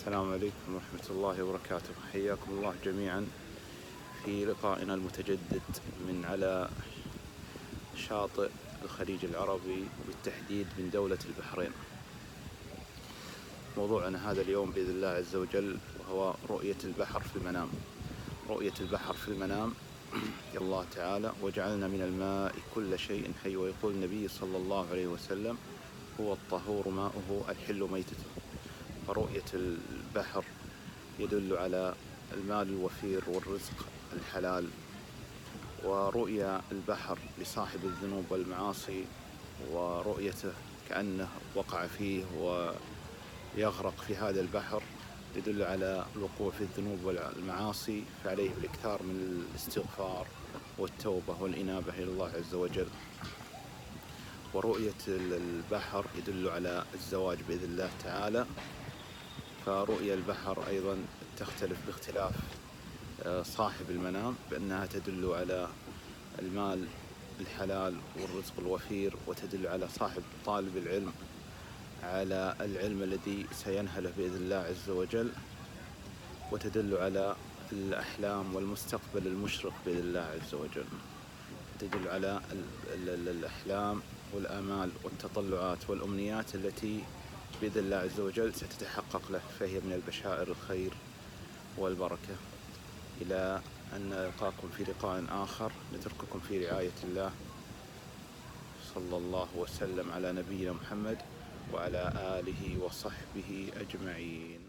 السلام عليكم ورحمة الله وبركاته. حياكم الله جميعا في لقائنا المتجدد من على شاطئ الخليج العربي، بالتحديد من دولة البحرين. موضوعنا هذا اليوم بإذن الله عز وجل وهو رؤية البحر في المنام. رؤية البحر في المنام يا الله تعالى: وجعلنا من الماء كل شيء حي. ويقول النبي صلى الله عليه وسلم: هو الطهور ماؤه الحل ميتته. فرؤية البحر يدل على المال الوفير والرزق الحلال، ورؤيا البحر لصاحب الذنوب والمعاصي ورؤيته كأنه وقع فيه ويغرق في هذا البحر يدل على الوقوع في الذنوب والمعاصي، فعليه بالاكثار من الاستغفار والتوبة والإنابة إلى الله عز وجل. ورؤية البحر يدل على الزواج بإذن الله تعالى، فرؤيا البحر أيضا تختلف باختلاف صاحب المنام، بأنها تدل على المال الحلال والرزق الوفير، وتدل على صاحب طالب العلم على العلم الذي سينهله بإذن الله عز وجل، وتدل على الأحلام والمستقبل المشرق بإذن الله عز وجل. تدل على الأحلام والآمال والتطلعات والأمنيات التي بإذن الله عز وجل ستتحقق له، فهي من البشائر الخير والبركة. إلى أن نلقاكم في لقاء آخر، نترككم في رعاية الله. صلى الله وسلم على نبينا محمد وعلى آله وصحبه أجمعين.